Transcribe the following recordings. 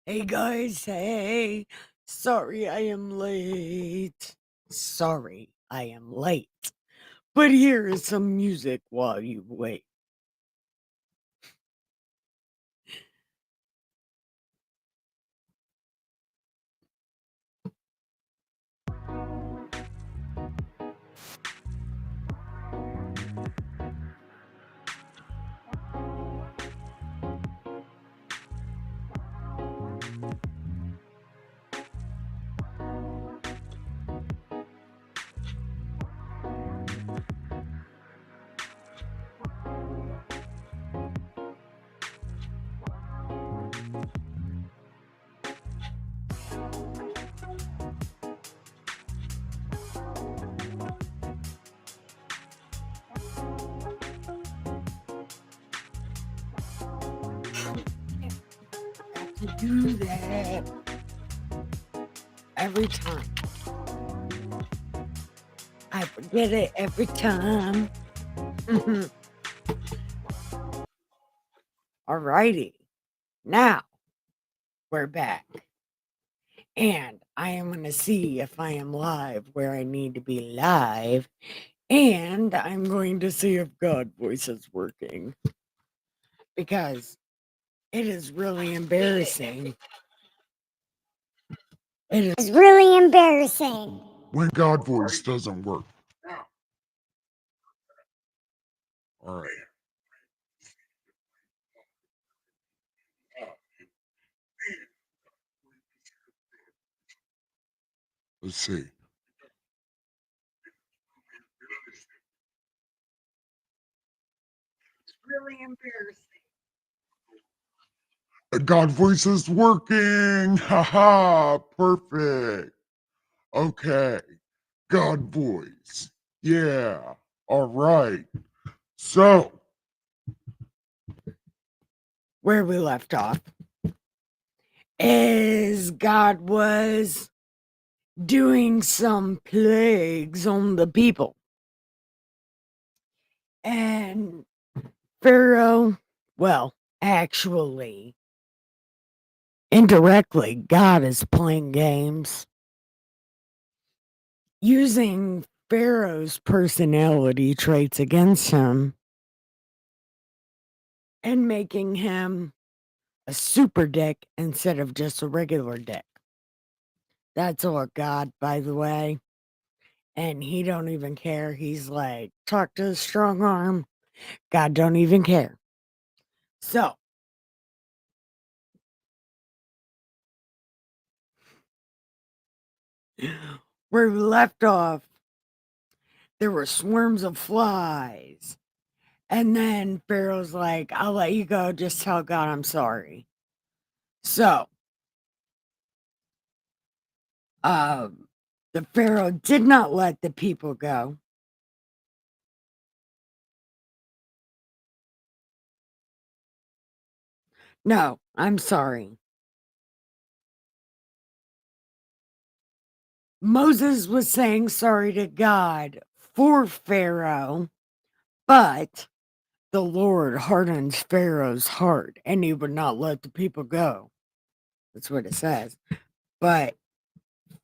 Hey guys, hey. Sorry I am late. Sorry I am late. But here is some music while you wait. Got to do that every time. I forget it every time. Alrighty. Now we're back. And I am going to see if I am live where I need to be live. And I'm going to see if God Voice is working. Because it is really embarrassing. It is really embarrassing when God Voice doesn't work. All right. Let's see. It's really embarrassing. God Voice is working. Haha. Perfect. Okay. God Voice. Yeah. All right. So, where we left off is God was doing some plagues on the people. And Pharaoh, well, actually, indirectly, God is playing games using Pharaoh's personality traits against him and making him a super dick instead of just a regular dick. That's all God, by the way. And he don't even care. He's like, talk to the strong arm. God don't even care. So, where we left off, there were swarms of flies. And then Pharaoh's like, I'll let you go. Just tell God I'm sorry. So, the Pharaoh did not let the people go. No, I'm sorry. Moses was saying sorry to God for Pharaoh, but the Lord hardens Pharaoh's heart and he would not let the people go. That's what it says. But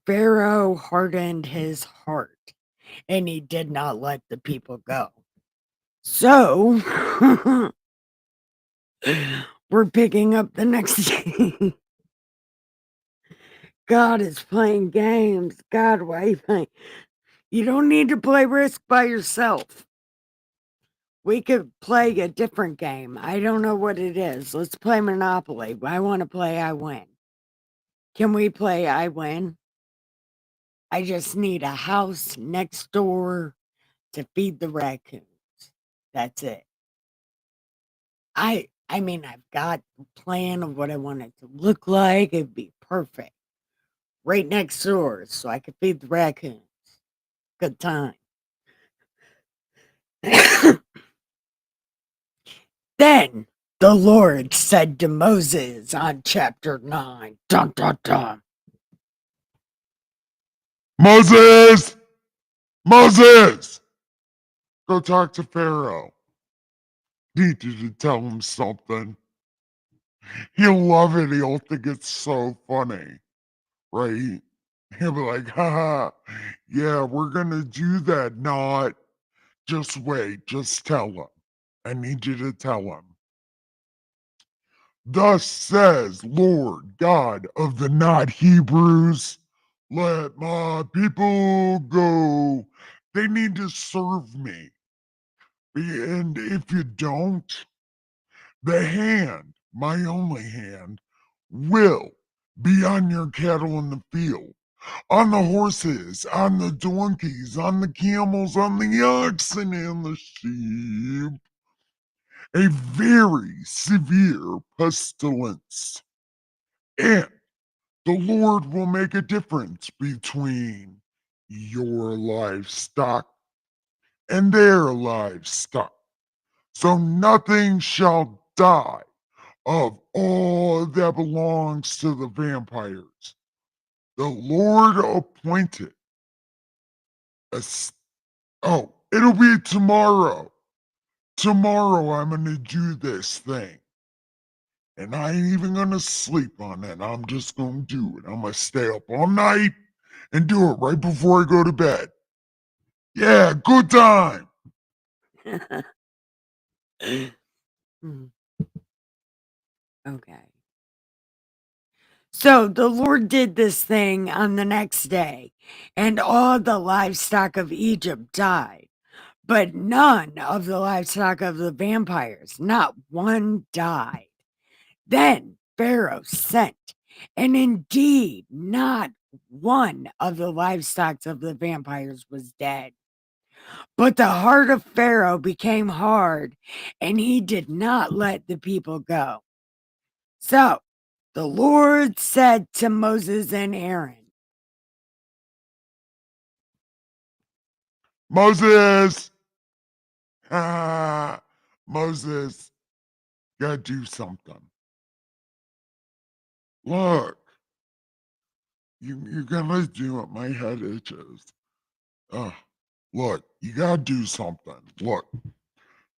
Pharaoh hardened his heart and he did not let the people go. So we're picking up the next day. God is playing games. God, why are you playing? You don't need to play Risk by yourself. We could play a different game. I don't know what it is. Let's play Monopoly. I want to play I Win. Can we play I Win? I just need a house next door to feed the raccoons. That's it. I mean, I've got a plan of what I want it to look like. It'd be perfect. Right next door so I could feed the raccoons. Good time. Then the Lord said to Moses on chapter 9, dun, dun, dun. Moses! Moses! Go talk to Pharaoh. Need you to tell him something. He'll love it. He'll think it's so funny, right? He'll be like, haha, yeah, we're gonna do that. Not just wait, just tell him. I need you to tell him. Thus says Lord God of the not Hebrews, let my people go. They need to serve me. And if you don't, the hand, my only hand, will be on your cattle in the field, on the horses, on the donkeys, on the camels, on the oxen, and the sheep. A very severe pestilence. And the Lord will make a difference between your livestock and their livestock. So nothing shall die of all that belongs to the vampires. The Lord appointed us. Oh, it'll be tomorrow. Tomorrow I'm going to do this thing. And I ain't even going to sleep on it. I'm just going to do it. I'm going to stay up all night and do it right before I go to bed. Yeah, good time. Hmm. Okay. So the Lord did this thing on the next day, and all the livestock of Egypt died, but none of the livestock of the vampires, not one died. Then Pharaoh sent, and indeed, not one of the livestock of the vampires was dead. But the heart of Pharaoh became hard, and he did not let the people go. So the Lord said to Moses and Aaron, Moses. Moses, gotta do something. Look, you're gonna do it. My head itches. Look, you gotta do something. Look,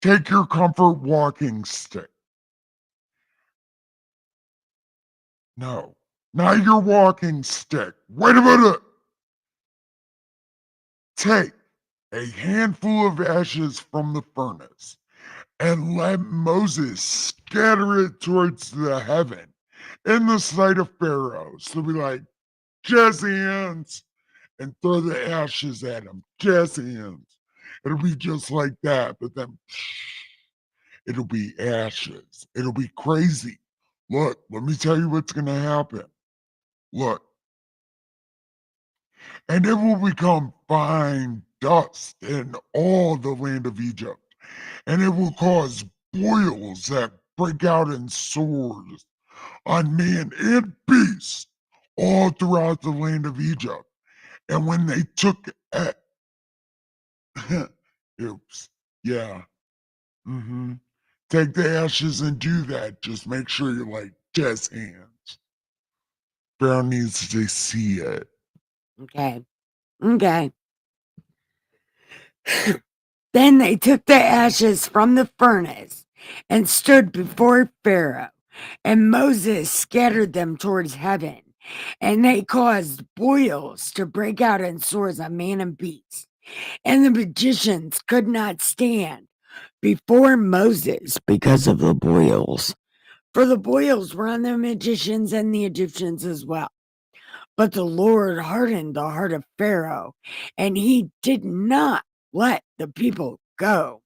take your comfort walking stick. No, not your walking stick. Wait a minute. Take a handful of ashes from the furnace and let Moses scatter it towards the heaven in the sight of Pharaoh. So be like, jazz hands, and throw the ashes at him. Jazz hands. It'll be just like that, but then it'll be ashes. It'll be crazy. Look, let me tell you what's going to happen. Look, and it will become fine dust in all the land of Egypt, and it will cause boils that break out in sores on man and beast all throughout the land of Egypt. And when they took it, oops, yeah, mm-hmm. Take the ashes and do that. Just make sure you're like jazz hands. Pharaoh needs to see it. okay, okay. Then they took the ashes from the furnace and stood before Pharaoh, and Moses scattered them towards heaven, and they caused boils to break out in sores on man and beast. And the magicians could not stand before Moses because of the boils, for the boils were on the magicians and the Egyptians as well. But the Lord hardened the heart of Pharaoh, and he did not let the people go.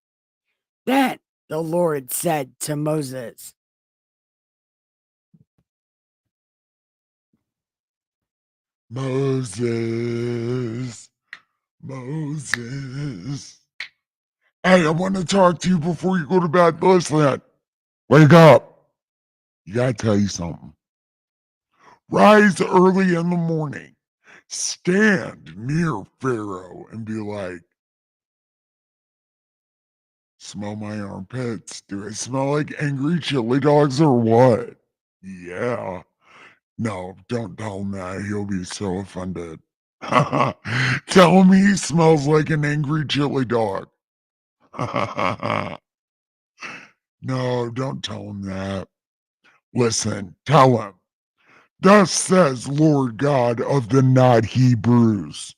Then the Lord said to Moses, Moses, Moses. Hey, I want to talk to you before you go to bed. Listen, wake up. You got to tell you something. Rise early in the morning. Stand near Pharaoh and be like, smell my armpits. Do I smell like angry chili dogs or what? Yeah. No, don't tell him that. He'll be so offended. Tell him he smells like an angry chili dog. No, don't tell him that. Listen, tell him, thus says Lord God of the not Hebrews,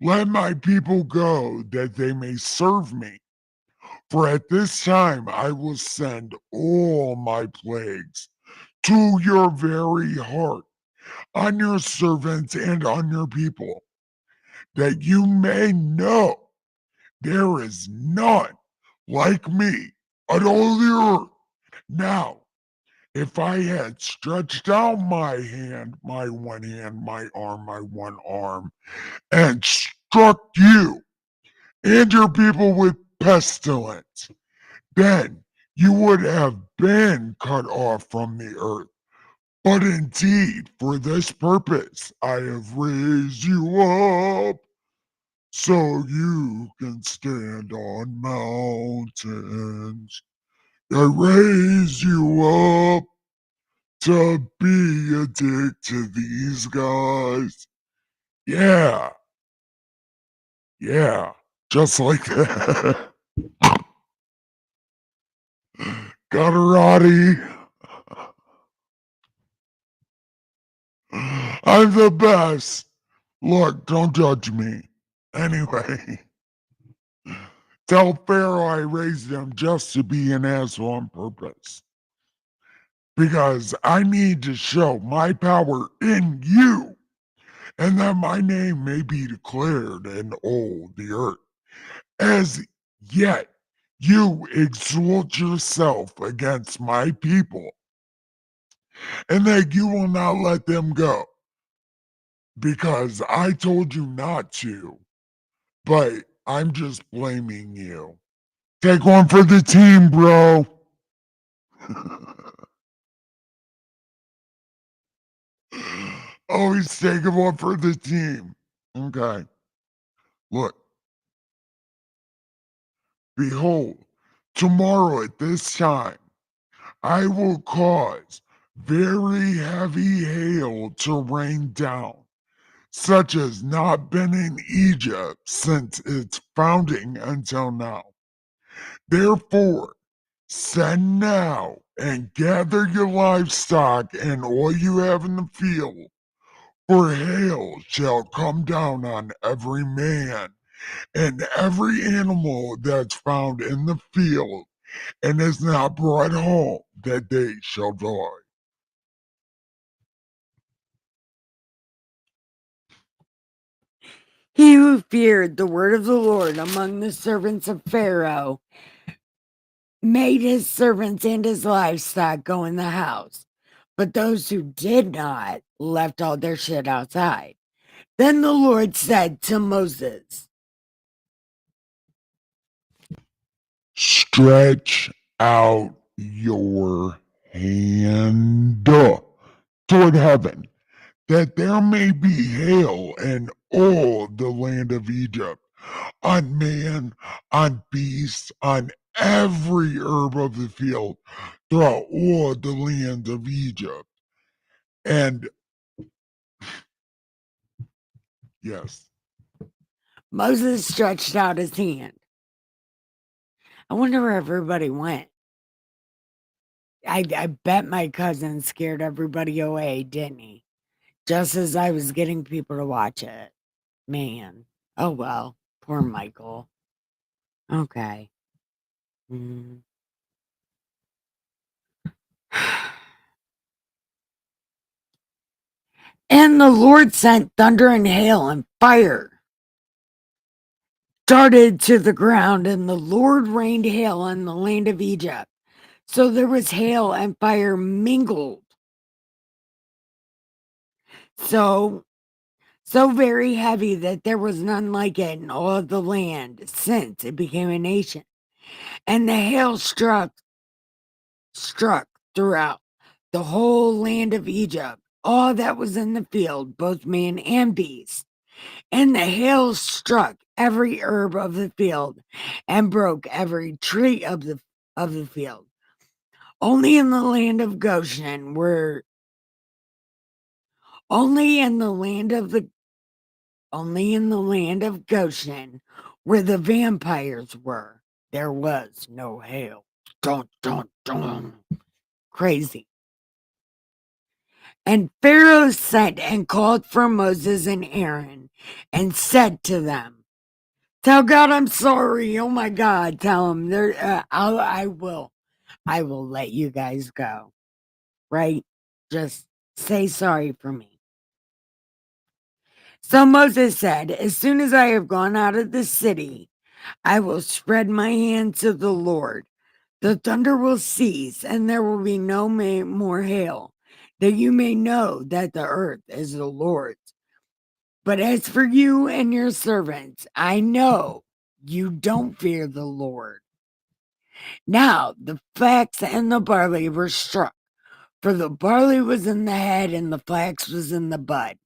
let my people go that they may serve me. For at this time I will send all my plagues to your very heart, on your servants and on your people, that you may know there is none like me on all the earth. Now, if I had stretched out my hand, my one hand, my one arm, and struck you and your people with pestilence, then you would have been cut off from the earth. But indeed, for this purpose, I have raised you up so you can stand on mountains. I raised you up to be a dick to these guys. Yeah, yeah, just like that. Gutterati. I'm the best. Look, don't judge me. Anyway, tell Pharaoh I raised him just to be an asshole on purpose. Because I need to show my power in you, and that my name may be declared in all the earth. As yet you exalt yourself against my people, and that you will not let them go, because I told you not to, but I'm just blaming you. Take one for the team, bro. Always take one for the team. Okay. Look, behold, tomorrow at this time, I will cause very heavy hail to rain down, such as not been in Egypt since its founding until now. Therefore, send now and gather your livestock and all you have in the field, for hail shall come down on every man and every animal that's found in the field and is not brought home, that they shall die. He who feared the word of the Lord among the servants of Pharaoh made his servants and his livestock go in the house, but those who did not left all their shit outside. Then the Lord said to Moses, Stretch out your hand toward heaven, that there may be hail in all the land of Egypt, on man, on beast, on every herb of the field, throughout all the land of Egypt. And yes, Moses stretched out his hand. I wonder where everybody went. I bet my cousin scared everybody away, didn't he? Just as I was getting people to watch it. Man. Oh well. Poor Michael. Okay. Mm. And the Lord sent thunder and hail and fire darted to the ground, and the Lord rained hail on the land of Egypt. So there was hail and fire mingled. So very heavy that there was none like it in all of the land since it became a nation. And the hail struck throughout the whole land of Egypt, all that was in the field, both man and beast. And the hail struck every herb of the field and broke every tree of the field. Only in the land of Goshen were only in the land of the only in the land of Goshen where the vampires were, there was no hail. Dun dun dun. Crazy. And Pharaoh sent and called for Moses and Aaron and said to them, tell God I'm sorry. Oh my God, tell him I will let you guys go. Right? Just say sorry for me. So Moses said, as soon as I have gone out of the city, I will spread my hand to the Lord. The thunder will cease, and there will be no more hail, that you may know that the earth is the Lord's. But as for you and your servants, I know you don't fear the Lord. Now the flax and the barley were struck, for the barley was in the head and the flax was in the bud.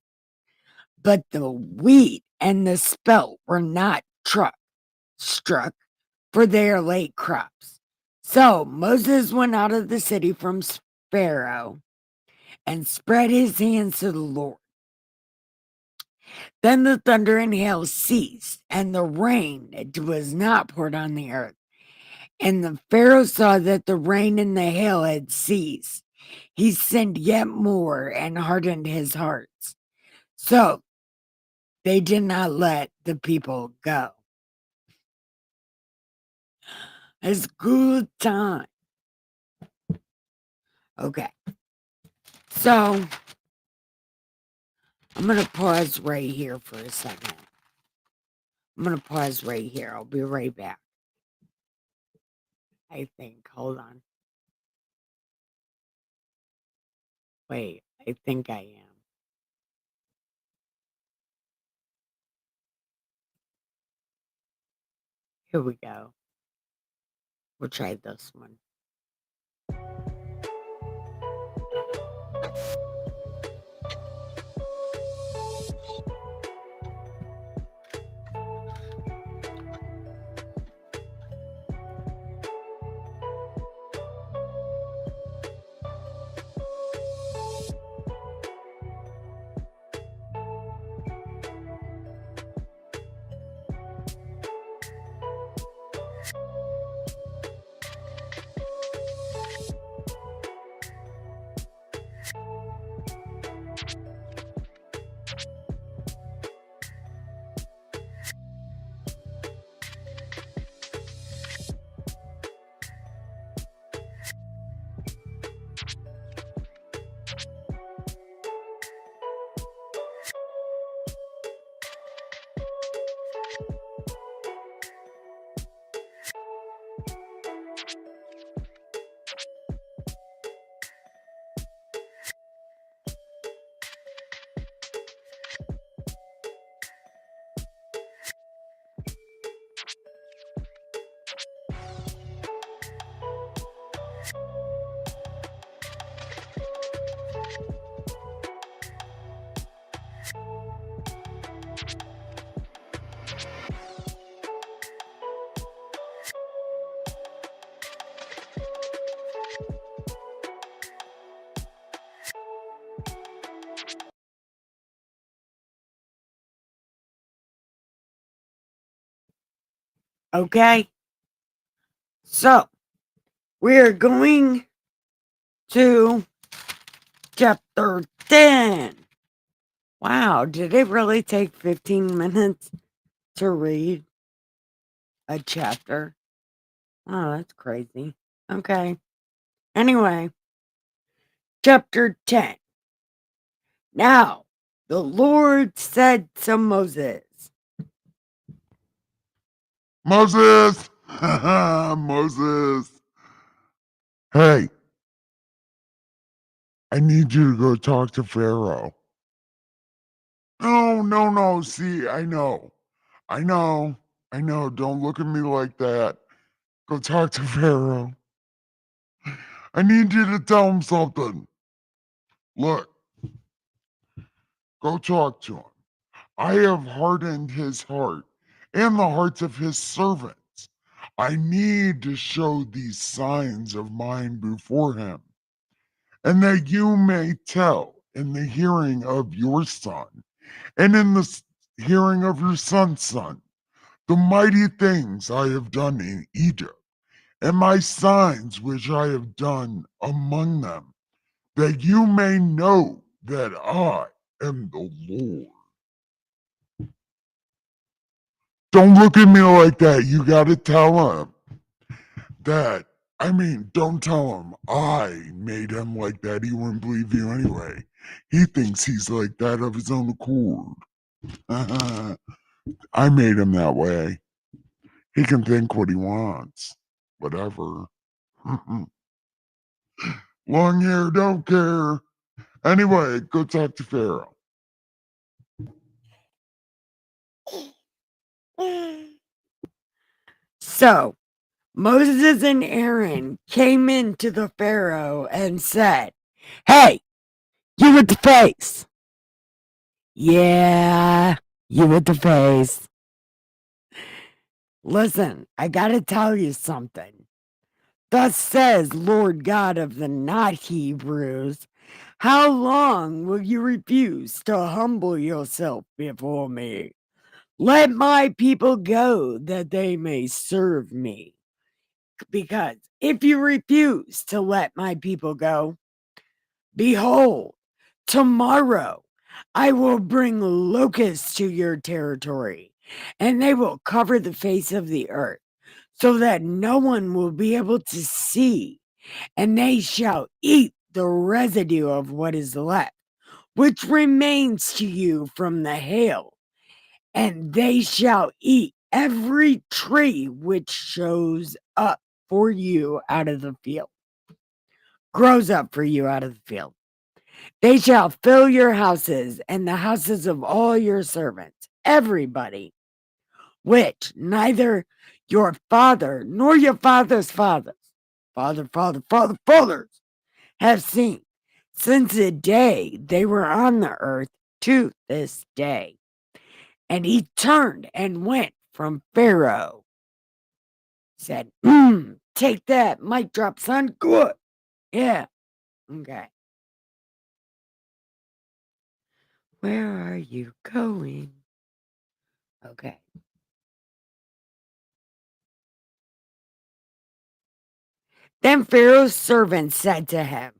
But the wheat and the spelt were not struck, for they are late crops. So Moses went out of the city from Pharaoh and spread his hands to the Lord. Then the thunder and hail ceased, and the rain was not poured on the earth. And the Pharaoh saw that the rain and the hail had ceased. He sinned yet more and hardened his hearts. So they did not let the people go. It's good time. Okay. So I'm going to pause right here for a second. I'm going to pause right here. I'll be right back. I think. Hold on. Wait, I think I am. Here we go. We'll try this one. Okay. So we're going to chapter 10. Wow, did it really take 15 minutes to read a chapter? Oh, that's crazy. Okay. Anyway, chapter 10. Now, the Lord said to Moses, Moses! Moses! Hey, I need you to go talk to Pharaoh. No, no, no. See, I know. I know. I know. Don't look at me like that. Go talk to Pharaoh. I need you to tell him something. Look, go talk to him. I have hardened his heart and the hearts of his servants. I need to show these signs of mine before him, and that you may tell in the hearing of your son and in the hearing of your son's son the mighty things I have done in Egypt and my signs which I have done among them, that you may know that I am the Lord. Don't look at me like that. You gotta tell him that. I mean, don't tell him I made him like that. He wouldn't believe you anyway. He thinks he's like that of his own accord. I made him that way. He can think what he wants. Whatever. Long hair, don't care. Anyway, go talk to Pharaoh. So Moses and Aaron came into the Pharaoh and said, "Hey, you with the face." "Yeah, you with the face. Listen, I gotta tell you something. Thus says Lord God of the not Hebrews, how long will you refuse to humble yourself before me? Let my people go that they may serve me. Because if you refuse to let my people go, behold, tomorrow I will bring locusts to your territory, and they will cover the face of the earth, so that no one will be able to see, and they shall eat the residue of what is left, which remains to you from the hail, and they shall eat every tree which shows up for you out of the field, grows up for you out of the field. They shall fill your houses and the houses of all your servants, everybody, which neither your father nor your father's fathers, fathers, have seen since the day they were on the earth to this day. And he turned and went from Pharaoh. Said, take that, mic drop, son. Good. Yeah. Okay. Where are you going? Okay. Then Pharaoh's servant said to him,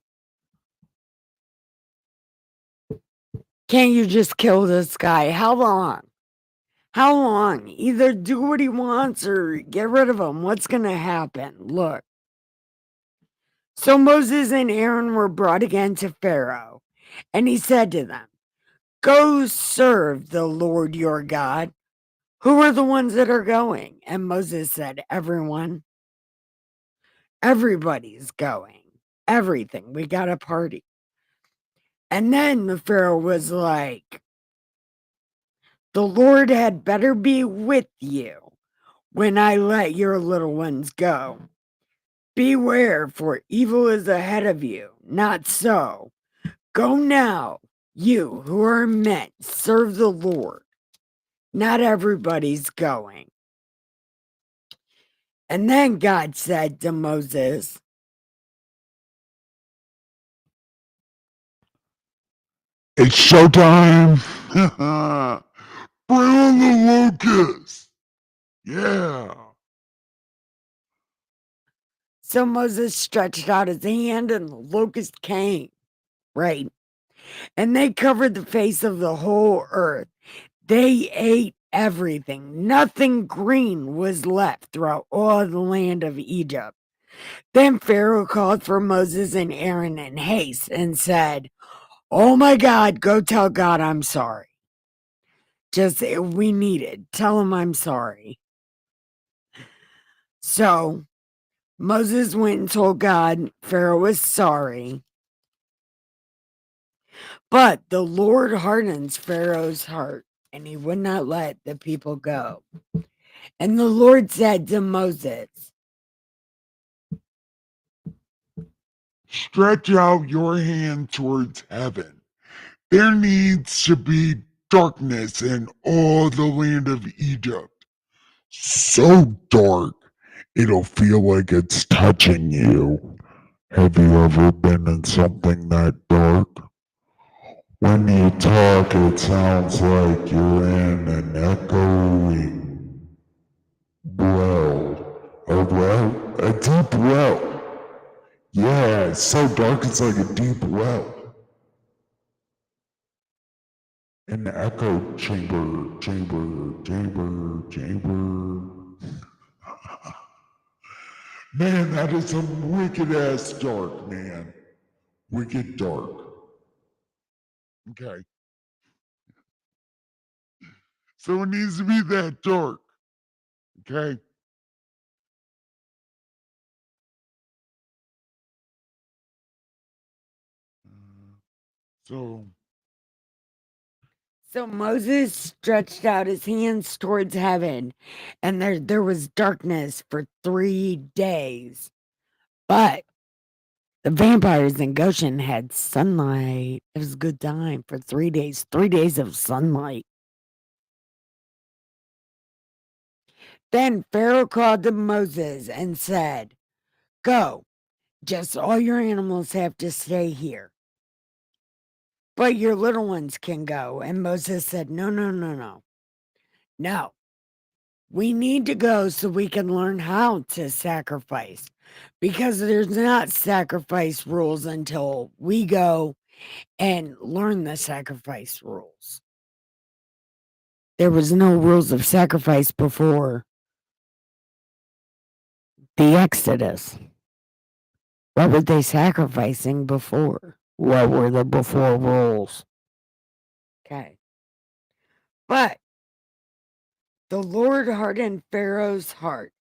can't you just kill this guy? How long? How long? Either do what he wants or get rid of him. What's going to happen? Look. So Moses and Aaron were brought again to Pharaoh, and he said to them, go serve the Lord your God. Who are the ones that are going? And Moses said, everyone. Everybody's going. Everything. We got a party. And then the Pharaoh was like, the Lord had better be with you when I let your little ones go. Beware, for evil is ahead of you. Not so. Go now, you who are meant, serve the Lord. Not everybody's going. And then God said to Moses, it's showtime. Bring on the locusts. Yeah. so Moses stretched out his hand and the locust came, right? And they covered the face of the whole earth. They ate everything. Nothing green was left throughout all the land of Egypt. Then Pharaoh called for Moses and Aaron in haste and said, oh my God, go tell God I'm sorry. Just, we need it. Tell him I'm sorry. So Moses went and told God Pharaoh was sorry. But the Lord hardens Pharaoh's heart, and he would not let the people go. And the Lord said to Moses, stretch out your hand towards heaven. There needs to be darkness in all the land of Egypt. So dark, it'll feel like it's touching you. Have you ever been in something that dark? When you talk, it sounds like you're in an echoing a deep well. Yeah, it's so dark, it's like a deep well. an echo chamber. Man, that is some wicked ass dark, man. Wicked dark. Okay. So it needs to be that dark. Okay. So So Moses stretched out his hands towards heaven, and there was darkness for 3 days. But the vampires in Goshen had sunlight. It was a good time for 3 days. 3 days of sunlight. Then Pharaoh called to Moses and said, "Go, just all your animals have to stay here. But your little ones can go." And Moses said, "No, no, no, no. No. We need to go so we can learn how to sacrifice. Because there's not sacrifice rules until we go and learn the sacrifice rules. There was no rules of sacrifice before the Exodus. What were they sacrificing before? What were the before rules? Okay. But the Lord hardened Pharaoh's heart,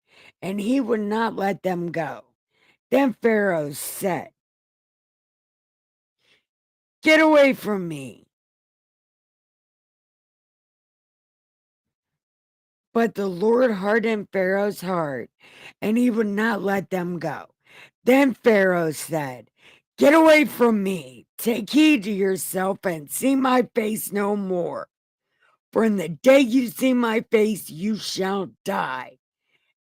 and he would not let them go. Then Pharaoh said, "Get away from me." But the Lord hardened Pharaoh's heart, and he would not let them go. Then Pharaoh said, "Get away from me. Take heed to yourself and see my face no more. For in the day you see my face, you shall die."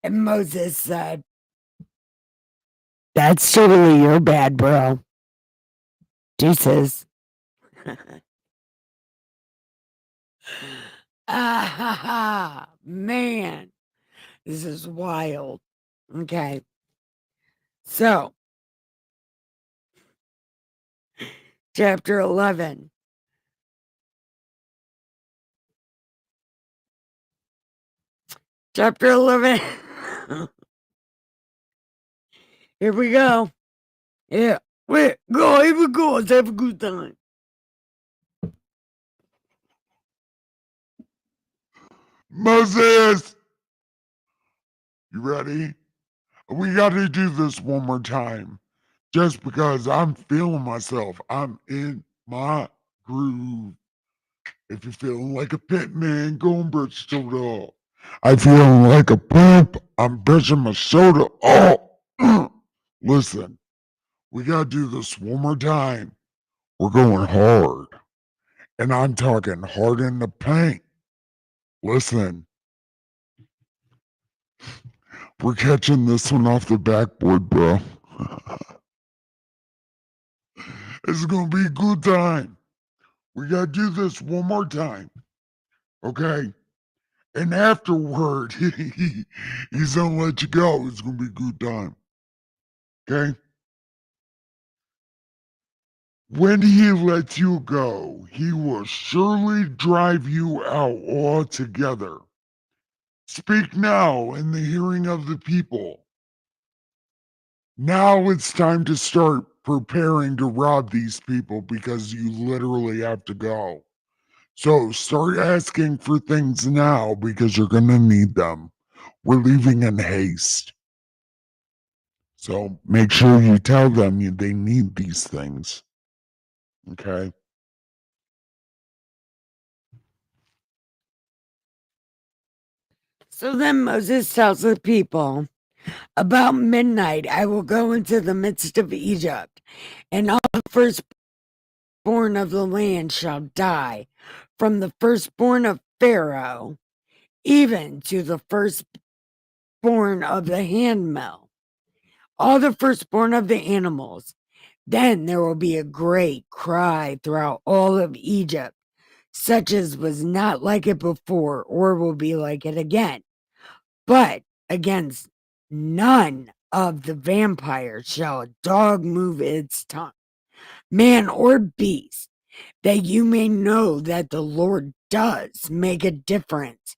And Moses said, "That's totally your bad, bro. Deuces." Ah, ha, ha. Man, this is wild. Okay. So, chapter 11. Chapter 11. Here we go. Yeah. Wait, go, here we go. Let's have a good time. Moses, you ready? We got to do this one more time. Just because I'm feeling myself. I'm in my groove. If you're feeling like a pit man, go and brush your soda. I feeling like a pimp. I'm brushing my soda. Oh, listen, we gotta do this one more time. We're going hard, and I'm talking hard in the paint. Listen, we're catching this one off the backboard, bro. It's gonna be a good time. We gotta do this one more time, okay? And afterward, he's gonna let you go. It's gonna be a good time. Okay? When he lets you go, he will surely drive you out altogether. Speak now in the hearing of the people. Now it's time to start preparing to rob these people because you literally have to go. So start asking for things now because you're going to need them. We're leaving in haste. So make sure you tell them they need these things. Okay. So then Moses tells the people, "About midnight I will go into the midst of Egypt, and all the firstborn of the land shall die, from the firstborn of Pharaoh, even to the firstborn of the handmill, all the firstborn of the animals. Then there will be a great cry throughout all of Egypt, such as was not like it before, or will be like it again. But against none of the vampires shall a dog move its tongue, man or beast, that you may know that the Lord does make a difference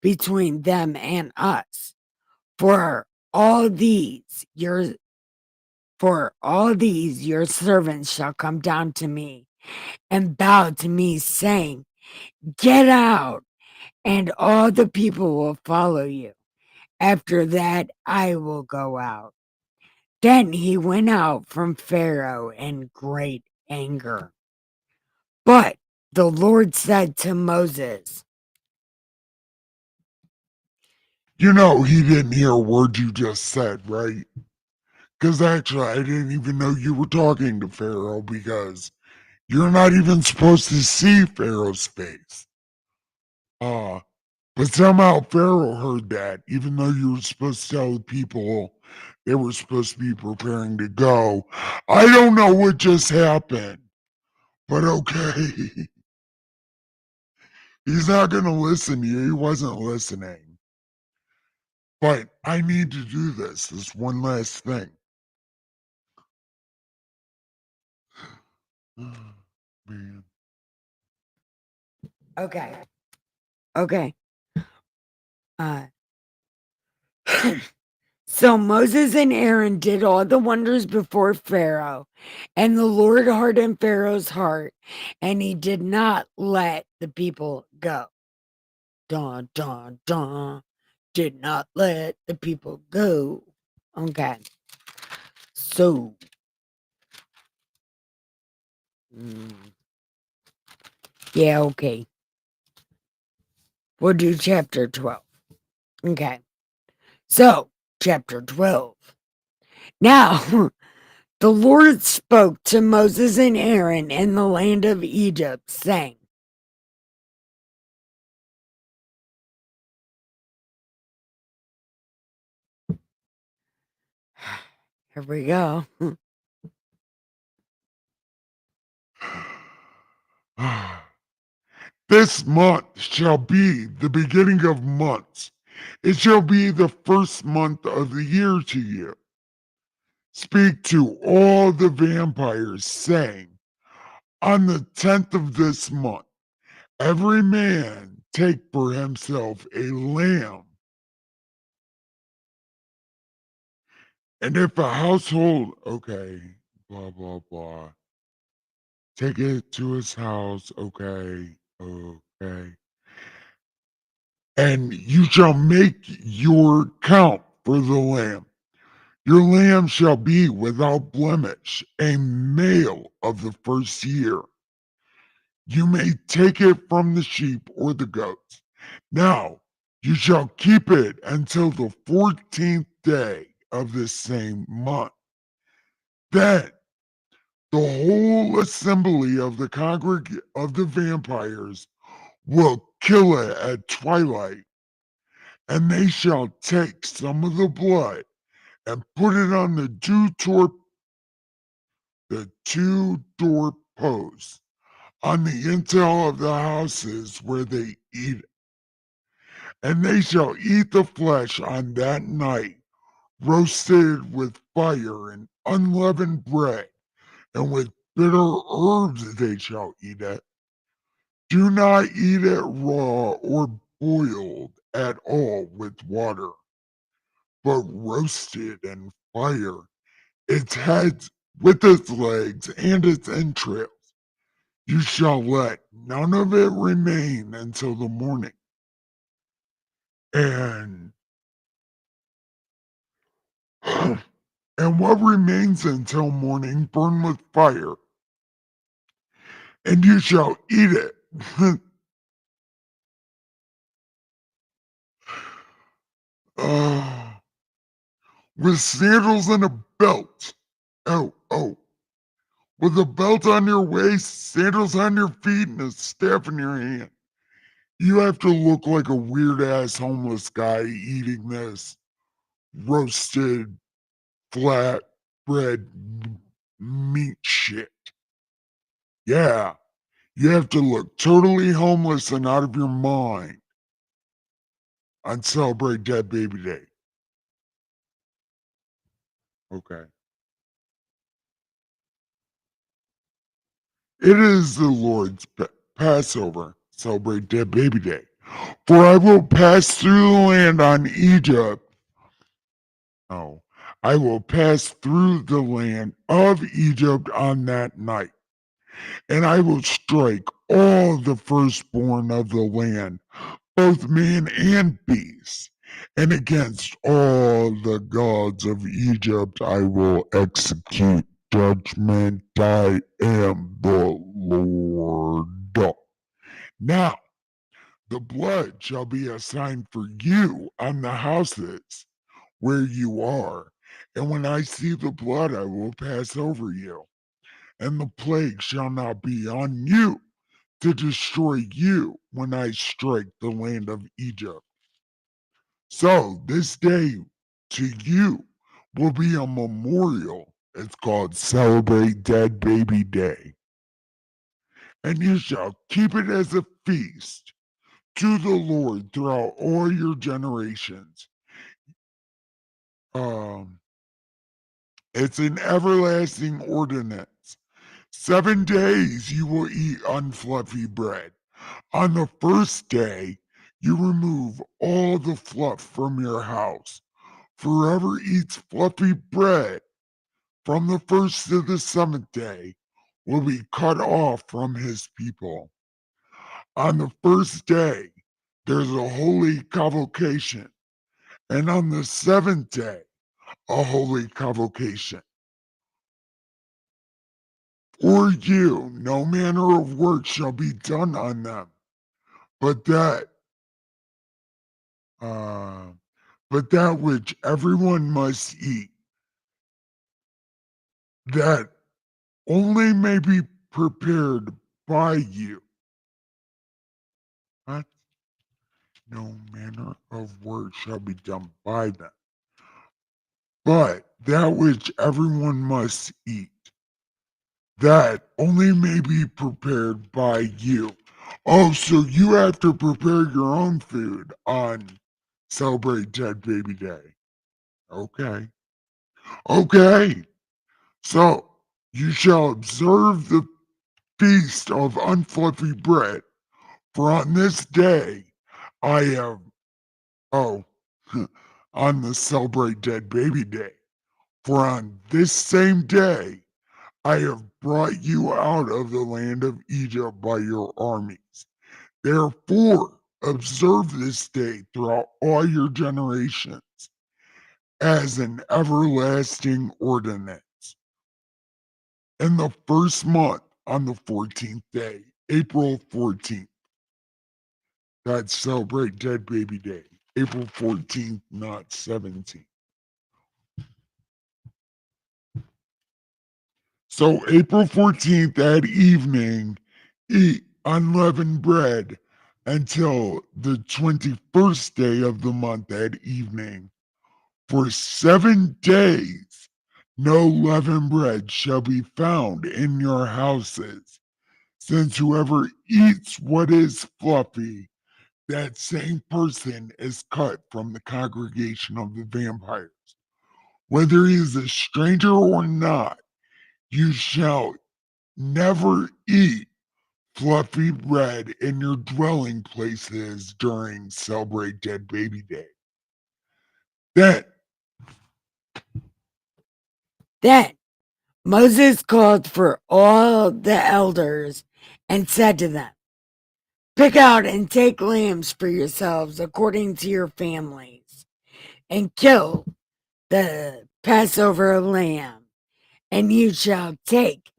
between them and us. For all these your servants shall come down to me and bow to me, saying, Get out, and all the people will follow you. After that, I will go out. Then he went out from Pharaoh in great anger. But the Lord said to Moses, You know, he didn't hear a word you just said, right? Because actually, I didn't even know you were talking to Pharaoh because you're not even supposed to see Pharaoh's face. Uh, but somehow Pharaoh heard that, even though you were supposed to tell the people they were supposed to be preparing to go. I don't know what just happened, but okay. He's not going to listen to you. He wasn't listening. But I need to do this one last thing. Man. Okay. Okay. Uh, so Moses and Aaron did all the wonders before Pharaoh, and the Lord hardened Pharaoh's heart, and he did not let the people go. Dun, dun, dun. Did not let the people go. Okay. So, mm, yeah, okay. We'll do chapter 12. Okay. So, chapter 12. Now, the Lord spoke to Moses and Aaron in the land of Egypt, saying, Here we go. This month shall be the beginning of months. It shall be the first month of the year to you. Speak to all the vampires, saying, On the 10th of this month, every man take for himself a lamb. And if a household, okay, blah, blah, blah, take it to his house, okay, okay. And you shall make your count for the lamb. Your lamb shall be without blemish, a male of the first year. You may take it from the sheep or the goats. Now you shall keep it until the 14th day of this same month. Then the whole assembly of the vampires will kill it at twilight, and they shall take some of the blood and put it on the two doorposts on the intel of the houses where they eat it. And they shall eat the flesh on that night, roasted with fire and unleavened bread, and with bitter herbs they shall eat it. Do not eat it raw or boiled at all with water, but roasted in fire, its head with its legs and its entrails. You shall let none of it remain until the morning. And and what remains until morning burn with fire, and you shall eat it. uh, with sandals and a belt. Oh, with a belt on your waist, sandals on your feet, and a staff in your hand. You have to look like a weird ass homeless guy eating this roasted flat bread meat shit. Yeah, you have to look totally homeless and out of your mind on Celebrate Dead Baby Day. Okay. It is the Lord's Passover. Celebrate Dead Baby Day. For I will pass through the land on Egypt. No, I will pass through the land of Egypt on that night, and I will strike all the firstborn of the land, both man and beast. And against all the gods of Egypt I will execute judgment. I am the Lord. Now, the blood shall be a sign for you on the houses where you are. And when I see the blood, I will pass over you, and the plague shall not be on you to destroy you when I strike the land of Egypt. So this day to you will be a memorial. It's called Celebrate Dead Baby Day. And you shall keep it as a feast to the Lord throughout all your generations. Um, it's an everlasting ordinance. 7 days you will eat unfluffy bread. On the first day, you remove all the fluff from your house. Whoever eats fluffy bread from the first to the seventh day will be cut off from his people. On the first day, there's a holy convocation, and on the seventh day, a holy convocation. For you, no manner of work shall be done on them, but that, uh, but that which everyone must eat, that only may be prepared by you. What? No manner of work shall be done by them, but that which everyone must eat, that only may be prepared by you. Oh, so you have to prepare your own food on Celebrate Dead Baby Day. Okay. Okay. So you shall observe the feast of unfluffy bread, for on this day I have, oh, on the Celebrate Dead Baby Day, for on this same day I have brought you out of the land of Egypt by your armies. Therefore, observe this day throughout all your generations as an everlasting ordinance. In the first month, on the 14th day, April 14th, that's Celebrate Dead Baby Day. April 14th, not 17th. So April 14th that evening, eat unleavened bread until the 21st day of the month that evening. For 7 days, no leavened bread shall be found in your houses, since whoever eats what is fluffy, that same person is cut from the congregation of the vampires. Whether he is a stranger or not, you shall never eat fluffy bread in your dwelling places during Celebrate Dead Baby Day. Then, Then Moses called for all the elders and said to them, pick out and take lambs for yourselves according to your families, and kill the Passover lamb, and you shall take.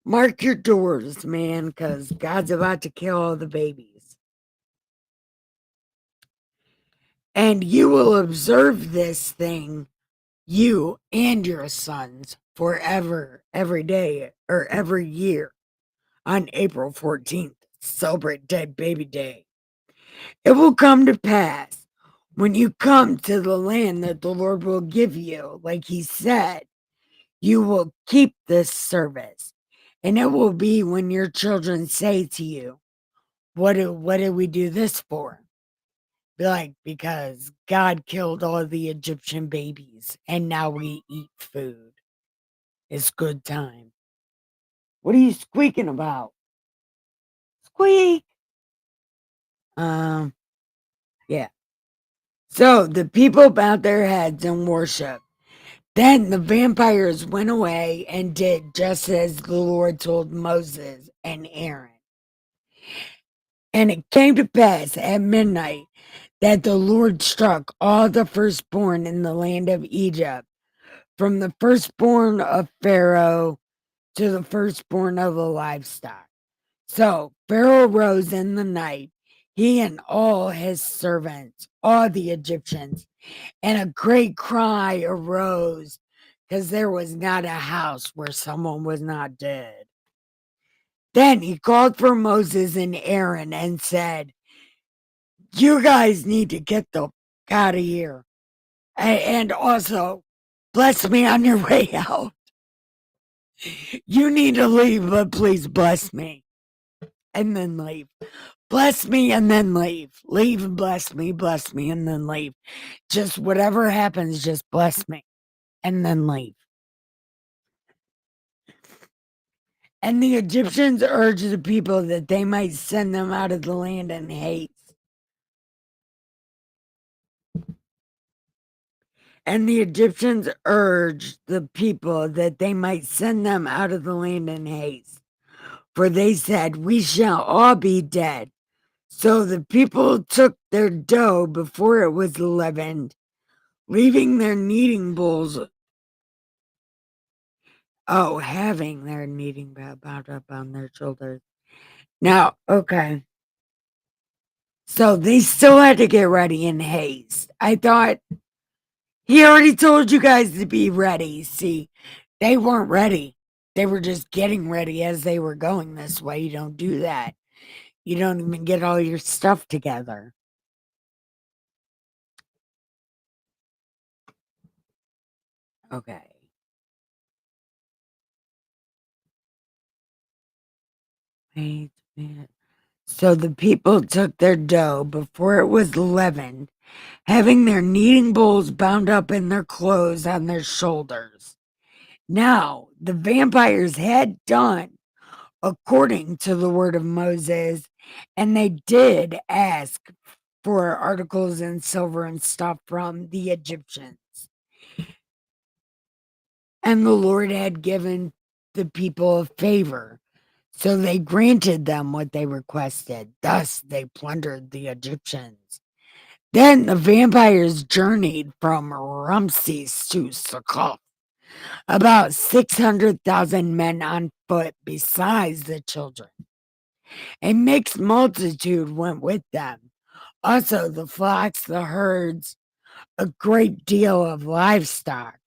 Mark your doors, man, because God's about to kill all the babies. And you will observe this thing, you and your sons, forever, every day, or every year, on April 14th. Celebrate Dead Baby Day. It will come to pass when you come to the land that the Lord will give you, like he said, you will keep this service. And it will be when your children say to you, what did we do this for? Be like, because God killed all the Egyptian babies and now we eat food. It's good time. What are you squeaking about? Squeak. Yeah. So the people bowed their heads in worship. Then the vampires went away and did just as the Lord told Moses and Aaron. And it came to pass at midnight that the Lord struck all the firstborn in the land of Egypt, from the firstborn of Pharaoh to the firstborn of the livestock. So Pharaoh rose in the night, he and all his servants, all the Egyptians, and a great cry arose because there was not a house where someone was not dead. Then he called for Moses and Aaron and said, "You guys need to get the out of here. And also, bless me on your way out. You need to leave, but please bless me. And then leave. Bless me and then leave. Leave and bless me, and then leave. Just whatever happens, just bless me and then leave." And the Egyptians urged the people that they might send them out of the land in haste. And the Egyptians urged the people that they might send them out of the land in haste. For they said, "We shall all be dead." So the people took their dough before it was leavened, leaving their kneading bowls. Oh, having their kneading bowl bound up on their shoulders. Now, okay. So they still had to get ready in haste. I thought he already told you guys to be ready. See, they weren't ready. They were just getting ready as they were going this way. You don't do that. You don't even get all your stuff together. Okay. Wait a minute. So the people took their dough before it was leavened, having their kneading bowls bound up in their clothes on their shoulders. Now the vampires had done according to the word of Moses, and they did ask for articles in silver and stuff from the Egyptians. And the Lord had given the people a favor, so they granted them what they requested. Thus, they plundered the Egyptians. Then the vampires journeyed from Ramses to Succoth, about 600,000 men on foot, besides the children. A mixed multitude went with them, also the flocks, the herds, a great deal of livestock.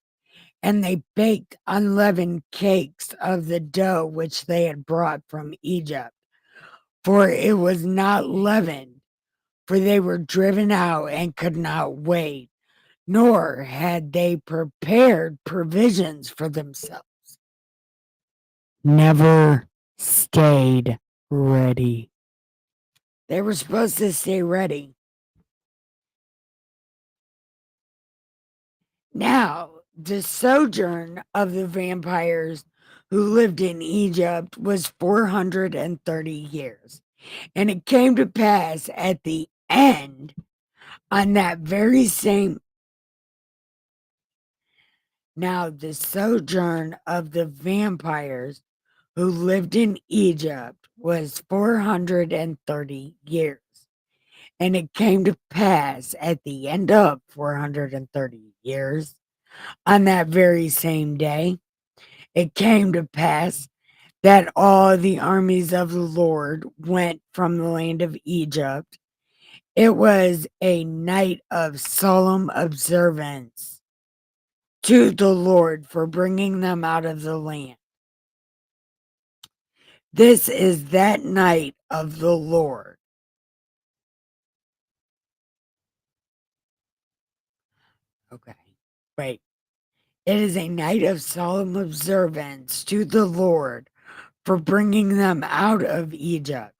And they baked unleavened cakes of the dough which they had brought from Egypt, for it was not leavened, for they were driven out and could not wait, nor had they prepared provisions for themselves. Never stayed ready. They were supposed to stay ready. Now, the sojourn of the vampires who lived in Egypt was 430 years. And it came to pass at the end, on that very same. Now, the sojourn of the vampires who lived in Egypt was 430 years. And it came to pass at the end of 430 years, on that very same day, it came to pass that all the armies of the Lord went from the land of Egypt. It was a night of solemn observance to the Lord for bringing them out of the land. This is that night of the Lord. Okay, wait. It is a night of solemn observance to the Lord for bringing them out of Egypt.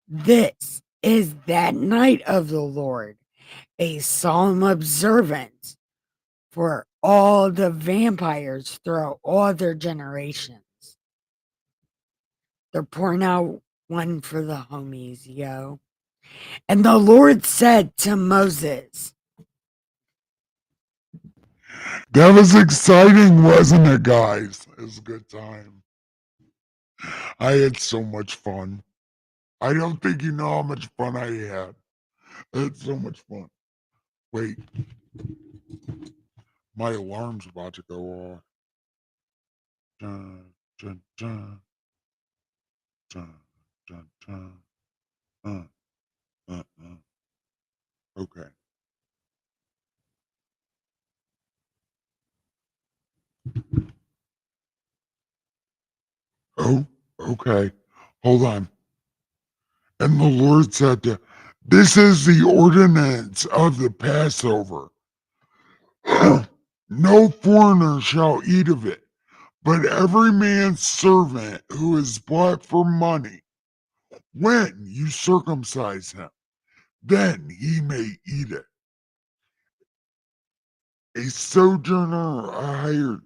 This is that night of the Lord, a solemn observance for all the vampires throughout all their generations. They're pouring out one for the homies, yo. And the Lord said to Moses, That was exciting, wasn't it, guys? It was a good time. I had so much fun. I don't think you know how much fun I had. I had so much fun. Wait, my alarm's about to go off. Dun, dun, dun, dun, dun, dun. Uh, Okay. Oh, okay. Hold on. And the Lord said to, this is the ordinance of the Passover. No foreigner shall eat of it, but every man's servant who is bought for money, when you circumcise him, then he may eat it. A sojourner, a hired.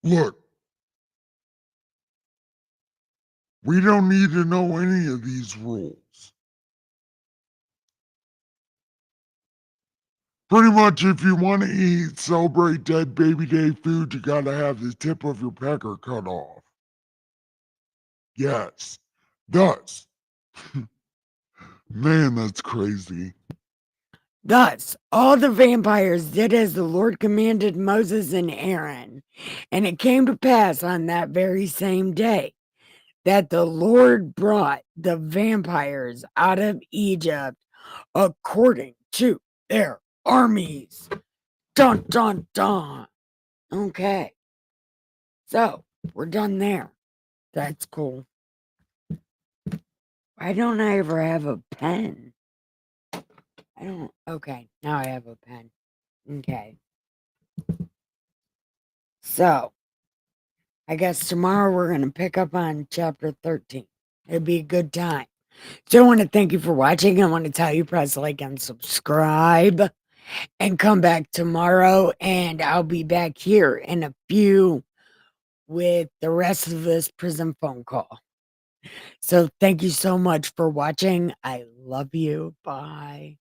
Look, we don't need to know any of these rules. Pretty much, if you want to eat, celebrate dead baby day food, you got to have the tip of your pecker cut off. Yes. Thus, man, that's crazy. thus all the vampires did as the Lord commanded Moses and Aaron. And it came to pass on that very same day that the Lord brought the vampires out of Egypt according to their armies. Dun, dun, dun. Okay. So we're done there. That's cool. Why don't I ever have a pen? I don't. Okay. Now I have a pen. Okay. So I guess tomorrow we're going to pick up on chapter 13. It'd be a good time. So I want to thank you for watching. I want to tell you, press like and subscribe and come back tomorrow. And I'll be back here in a few with the rest of this prison phone call. So thank you so much for watching. I love you. Bye.